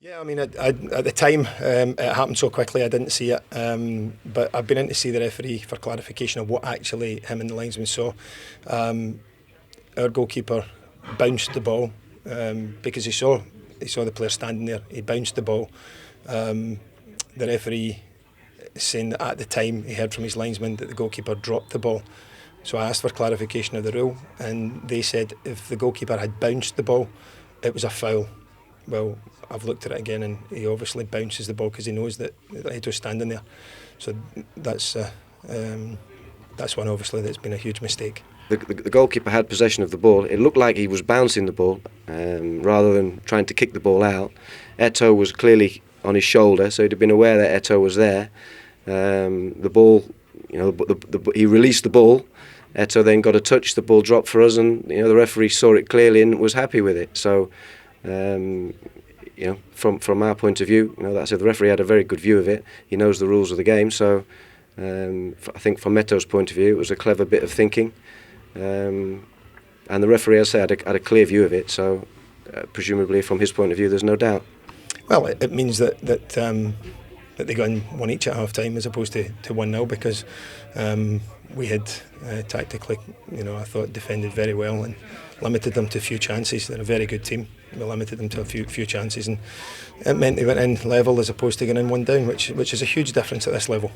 Yeah, I mean, at the time, it happened so quickly I didn't see it. But I've been in to see the referee for clarification of what actually him and the linesman saw. Our goalkeeper bounced the ball because he saw the player standing there. He bounced the ball. The referee saying that at the time he heard from his linesman that the goalkeeper dropped the ball. So I asked for clarification of the rule, and they said if the goalkeeper had bounced the ball, it was a foul. Well, I've looked at it again, and he obviously bounces the ball because he knows that Eto's standing there. So that's one obviously that's been a huge mistake. The goalkeeper had possession of the ball. It looked like he was bouncing the ball rather than trying to kick the ball out. Eto was clearly on his shoulder, so he'd have been aware that Eto was there. The ball, he released the ball. Eto then got a touch. The ball dropped for us, and the referee saw it clearly and was happy with it. So, from our point of view, that's it. The referee had a very good view of it. He knows the rules of the game. So, I think from Eto's point of view, it was a clever bit of thinking. And the referee, as I said, had a clear view of it. So, presumably, from his point of view, there's no doubt. Well, it means that they got in one each at half time as opposed to 1-0 because we had tactically, I thought defended very well and limited them to a few chances. They're a very good team. We limited them to a few chances, and it meant they went in level as opposed to going in one down, which is a huge difference at this level.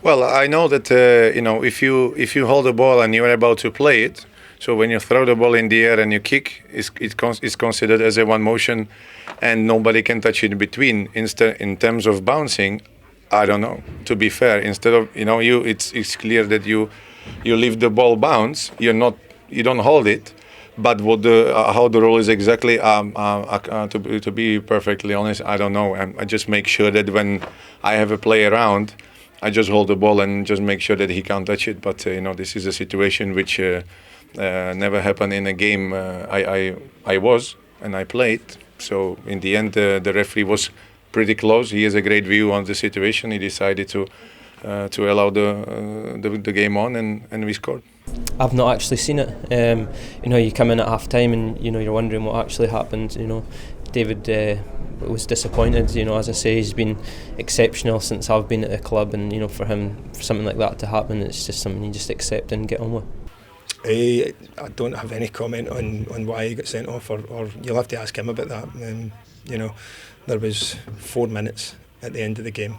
Well, I know that if you hold the ball and you're about to play it, so when you throw the ball in the air and you kick, it's considered as a one motion, and nobody can touch it in between. In terms of bouncing, I don't know. To be fair, instead of it's clear that you leave the ball bounce. You don't hold it. But how the rule is exactly, to be perfectly honest, I don't know. I just make sure that when I have a play around, I just hold the ball and just make sure that he can't touch it. But this is a situation which never happened in a game I was and I played. So in the end, the referee was pretty close. He has a great view on the situation. He decided to allow the game on, and we scored. I've not actually seen it. You come in at half time and you're wondering what actually happened. David was disappointed. As I say, he's been exceptional since I've been at the club, and for something like that to happen, it's just something you just accept and get on with. I don't have any comment on why he got sent off, or you'll have to ask him about that. There was 4 minutes at the end of the game.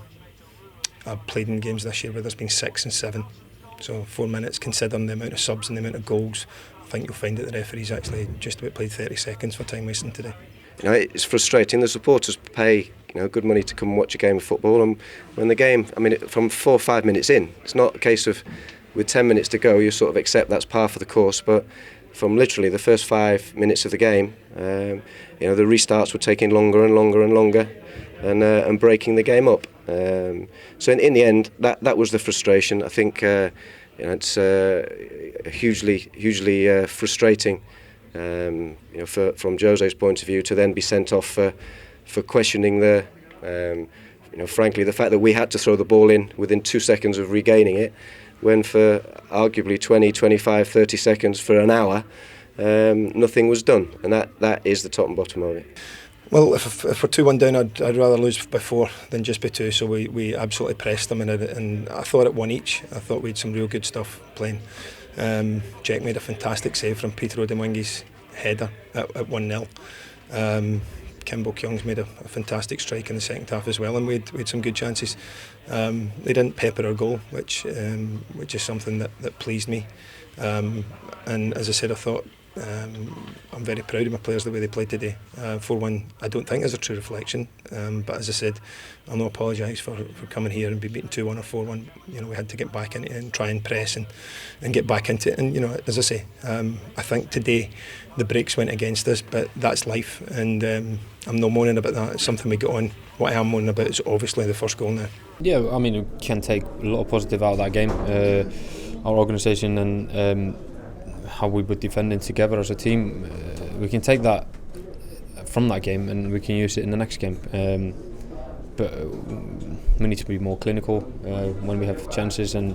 I've played in games this year where there's been 6 and 7. So 4 minutes, considering the amount of subs and the amount of goals, I think you'll find that the referee's actually just about played 30 seconds for time wasting today. It's frustrating. The supporters pay good money to come and watch a game of football, and when the game, from 4 or 5 minutes in, it's not a case of with 10 minutes to go you sort of accept that's par for the course, but from literally the first 5 minutes of the game, the restarts were taking longer and longer and longer, and breaking the game up. So in the end, that was the frustration. I think it's hugely frustrating. From Jose's point of view, to then be sent off for questioning frankly, the fact that we had to throw the ball in within 2 seconds of regaining it, when for arguably 20, 25, 30 seconds for an hour, nothing was done, and that is the top and bottom of it. Well, if we're 2-1 down, I'd rather lose by 4 than just by 2. So we absolutely pressed them, and I thought at 1 each. I thought we had some real good stuff playing. Jack made a fantastic save from Peter Odemwingi's header at 1-0. Kimbo Kyung's made a fantastic strike in the second half as well, and we had some good chances. They didn't pepper our goal, which is something that pleased me. And as I said, I thought I'm very proud of my players the way they played today. 4-1 I don't think is a true reflection, but as I said, I'll not apologise for coming here and be beaten 2-1 or 4-1. We had to get back into it and try and press and get back into it, and as I say, I think today the breaks went against us, but that's life, and I'm not moaning about that. It's something we got on. What I am moaning about is obviously the first goal now. Yeah, we can take a lot of positive out of that game. Our organisation and how we were defending together as a team, we can take that from that game and we can use it in the next game. But we need to be more clinical when we have chances, and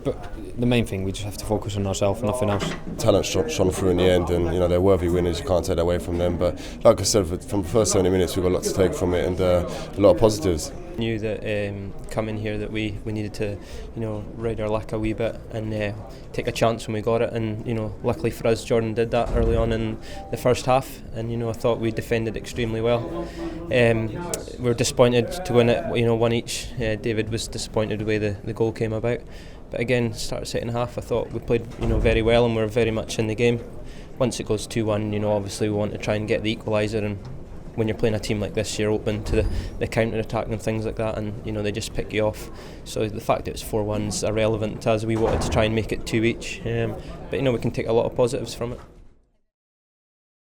but the main thing, we just have to focus on ourselves, nothing else. Talent shone through in the end, and they're worthy winners. You can't take that away from them. But like I said, from the first 70 minutes, we've got a lot to take from it, and a lot of positives. Knew that coming here that we needed to ride our luck a wee bit and take a chance when we got it, and luckily for us Jordan did that early on in the first half, and I thought we defended extremely well. We were disappointed to win it 1 each. David was disappointed the way the goal came about, but again, start of second half I thought we played very well and we were very much in the game. Once it goes 2-1, obviously we want to try and get the equaliser, and when you're playing a team like this, you're open to the counter-attack and things like that, and they just pick you off. So the fact that it's 4-1's irrelevant to us. We wanted to try and make it 2 each, but we can take a lot of positives from it.